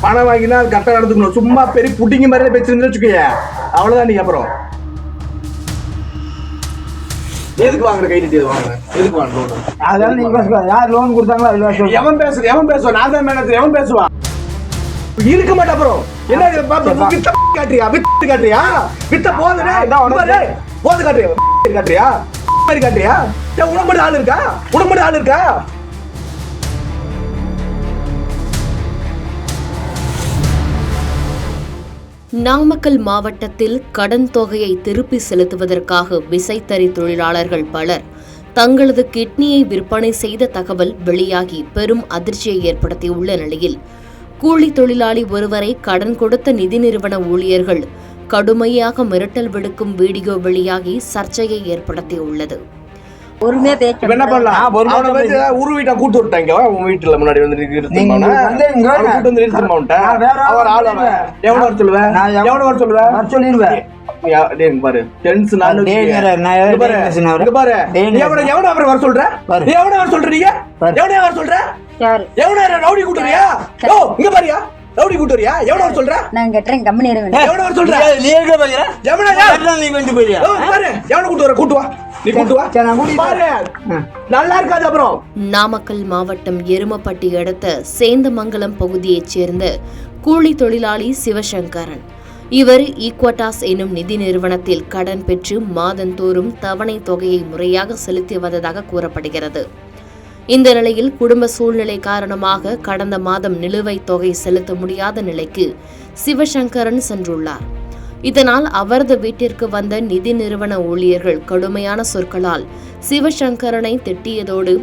பணம் வாங்கினா அது கரெக்டா நடந்துக்கணும். சும்மா பெரிய புட்டிங்க மாதிரி பேசுறீங்கன்னு வச்சுக்கோங்க, அவ்வளவுதான். நீங்க அப்புறம் எதுக்கு வாங்குற கை நீட்டி வாங்குறேன்? எதுக்கு வாங்க? அதெல்லாம் நீங்க பேசுவாங்க. யார் லோன் கொடுத்தாங்களோ அது எவன் பேசுவான்? நான் தான் மேனேஜர். எவன் பேசுவான்? இருக்க மாட்டேன். அப்புறம் என்ன வித்த காட்டுறியா? வித்து காட்டுறியா? வித்த போதுனே போது காட்டுறியா? காட்டுறியா மாதிரி காட்டுறியா? உடம்பு ஆள் இருக்கா? உடம்பு ஆள் இருக்கா? நாமக்கல் மாவட்டத்தில் கடன் தொகையை திருப்பி செலுத்துவதற்காக விசைத்தறி தொழிலாளர்கள் பலர் தங்களது கிட்னியை விற்பனை செய்த தகவல் வெளியாகி பெரும் அதிர்ச்சியை ஏற்படுத்தியுள்ள நிலையில் கூலி தொழிலாளி ஒருவரை கடன் கொடுத்த நிதி நிறுவன ஊழியர்கள் கடுமையாக மிரட்டல் விடுக்கும் வீடியோ வெளியாகி சர்ச்சையை ஏற்படுத்தியுள்ளது. என்ன பண்ணலாம்? உருவிட்டா கூட்டு விட்டாங்க. உன் வீட்டுல முன்னாடி வந்து எவ்வளவு சொல்லுவேன்? எவ்வளவு வர சொல்லுவேன்? சொல்லிடுவேன் பாரு. வர சொல்ற? எவன வர சொல்றீங்க? எவனே வர சொல்ற? எவன ரவுடி கூட்டுறியா? இங்க பாரியா, ரவுடி கூட்டுறியா? எவன வர சொல்ற? நான் கட்டறேன் கம்பெனி எடுங்க. எவன வர சொல்ற? நீ எங்க பாரியா? எவன நீ வந்து போறியா? பாரு, எவன கூட்டு வர? கூட்டு வா. நீ கூட்டு வா. பாரு, நல்லா இருக்காது. அப்புறம் நாமக்கல் மாவட்டம் எருமப்பட்டி அடுத்த சேந்தமங்கலம் பகுதியைச் சேர்ந்த கூலி தொழிலாளி சிவசங்கரன். இவர் ஈக்வட்டாஸ் எனும் நிதி நிறுவனத்தில் கடன் பெற்று மாதந்தோறும் தவணை தொகையை முறையாக செலுத்தி வந்ததாக கூறப்படுகிறது. இந்த நிலையில் குடும்ப சூழ்நிலை காரணமாக கடந்த மாதம் நிலுவைத் தொகை செலுத்த முடியாத நிலைக்கு சிவசங்கரன் சென்றுள்ளார். இதனால் அவரது வீட்டிற்கு வந்த நிதி நிறுவன ஊழியர்கள் கடுமையான சொற்களால் சிவசங்கரனை திட்டியதோடு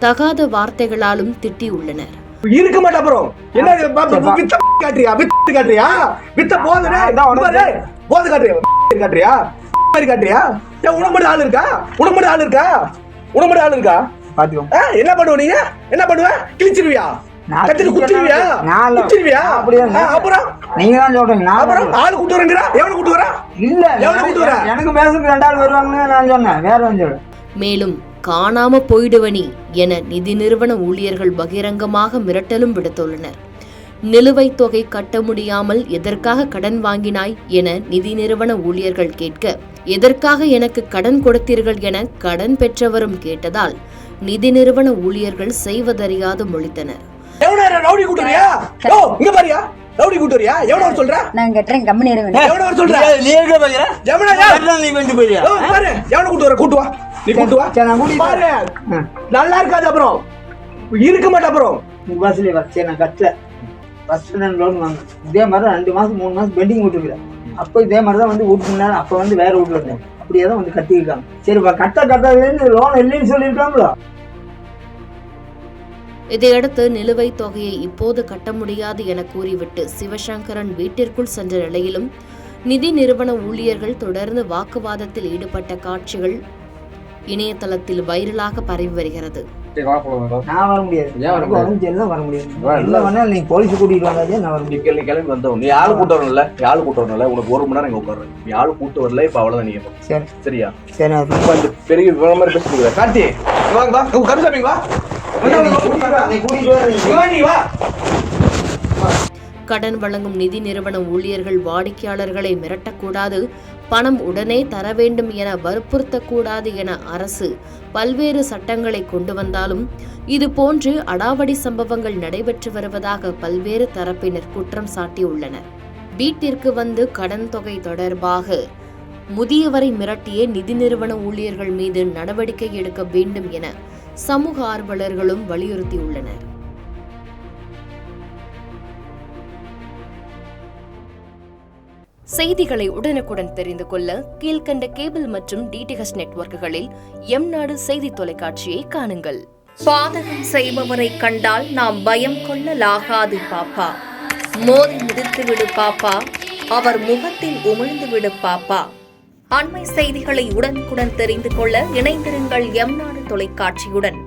தகாத வார்த்தைகளாலும் திட்டியுள்ளனர். இருக்க மாட்டேன். அப்புறம் என்ன வித்த காட்டுறியா? வித்து காட்டுறியா? வித்த போதுனே போது காட்டுறியா? காட்டுறியா மாதிரி காட்டுறியா? உடம்பு ஆள் இருக்கா? உடம்பு ஆள் இருக்கா? உடம்பு ஆள் இருக்கா? என்ன பண்ணுவ நீங்க? என்ன பண்ணுவ? கிழிச்சிருவியா? குத்திருவியா? அப்புறம் நீங்க தான் சொல்றீங்க. அப்புறம் ஆள் கூட்டு வரீங்களா? எவனை கூட்டு வர? இல்ல எவனை கூட்டு வர? எனக்கு பேசுறதுக்கு 2 ஆள் வருவாங்கன்னு நான் சொன்னேன். வேற வந்து மேலும் காணாம போயிடுவனி என நிதி நிறுவன ஊழியர்கள் பகிரங்கமாக மிரட்டலும் விடுத்துள்ளனர். நிலுவைத் தொகை கட்ட முடியாமல் எதற்காக கடன் வாங்கினாய் என நிதி நிறுவன ஊழியர்கள் கேட்க, எதற்காக எனக்கு கடன் கொடுத்தீர்கள் என கடன் பெற்றவரும் கேட்டதால் நிதி நிறுவன ஊழியர்கள் செய்வதறியாது முழித்தனர். ரவுடி கூட்டுறியா? இங்க பாரியா, ரவுடி கூட்டுறியா? எவன வர சொல்ற? நான் கட்டறேன் கம்பெனி எடுங்க. எவன வர சொல்ற? நீ எங்க பாரியா? நீ வந்து போறியா? பாரு, எவன கூட்டு வர? கூட்டு வா. நீ கூட்டு வா. பாரு, நல்லா இருக்காது. அப்புறம் இருக்க மாட்டேன். அப்புறம் பஸ்ல வச்சு நான் கட்டல. பஸ் லோன் வாங்க இதே மாதிரி 2 மாசம் 3 மாசம் பெண்டிங் விட்டுருக்கேன். அப்போ இதே மாதிரி தான் வந்து வீட்டுக்கு அப்போ வந்து வேற வீட்டுல இருந்தேன். அப்படியே தான் வந்து கட்டியிருக்காங்க. சரி கட்டாதுன்னு லோன் இல்லைன்னு சொல்லியிருக்காங்களோ. இதையடுத்து நிலுவைத் தொகையை இப்போது கட்ட முடியாது என கூறிவிட்டு சிவசங்கரன் வீட்டிற்குள் சென்ற நிலையிலும் நிதி நிறுவன ஊழியர்கள் தொடர்ந்து வாக்குவாதத்தில் ஈடுபட்ட காட்சிகள் இணையதளத்தில் வைரலாக பரவி வருகிறது. நான் வர முடியாது. வர முடியாது. நீ போலீஸ் கூட்டிட்டு வந்தாலே நான் வர முடியும். கிளம்பி வந்தோம். நீ ஆளு கூட்டு வரணும்ல? ஆளு கூட்டு வரணும்ல? உனக்கு 1 மணி நேரம் இங்க உட்காரு. நீ ஆளு கூட்டு வரல. இப்ப அவ்வளவுதான். நீங்க சரி சரியா? சரி. அந்த பெரிய விவரம் மாதிரி பேசிட்டு காட்டி வாங்க. வா கருசாமி வா. கடன் வழங்கும் நிதி நிறுவன ஊழியர்கள் வாடிக்கையாளர்களை மிரட்டக்கூடாது, பணம் உடனே தர வேண்டும் என வற்புறுத்தக்கூடாது என அரசு பல்வேறு சட்டங்களை கொண்டு வந்தாலும் இதுபோன்று அடாவடி சம்பவங்கள் நடைபெற்று வருவதாக பல்வேறு தரப்பினர் குற்றம் சாட்டியுள்ளனர். வீட்டிற்கு வந்து கடன் தொகை தொடர்பாக முதியவரை மிரட்டிய நிதி நிறுவன ஊழியர்கள் மீது நடவடிக்கை எடுக்க வேண்டும் என சமூக ஆர்வலர்களும் வலியுறுத்தியுள்ளனர். செய்திகளை உடனுக்குடன் தெரிந்து கொள்ள கீழ்கண்ட கேபிள் மற்றும் டிடிஎச் நெட்வொர்க்குகளில் எம்நாடு செய்தி தொலைக்காட்சியை காணுங்கள். பாதகம் செய்பவரை கண்டால் நாம் பயம் கொள்ளலாகாது பாப்பா. மோதி மிதித்துவிடு பாப்பா, அவர் முகத்தில் உமிழ்ந்துவிடு பாப்பா. அண்மை செய்திகளை உடனுக்குடன் தெரிந்து கொள்ள இணைந்திருங்கள் எம்நாடு தொலைக்காட்சியுடன்.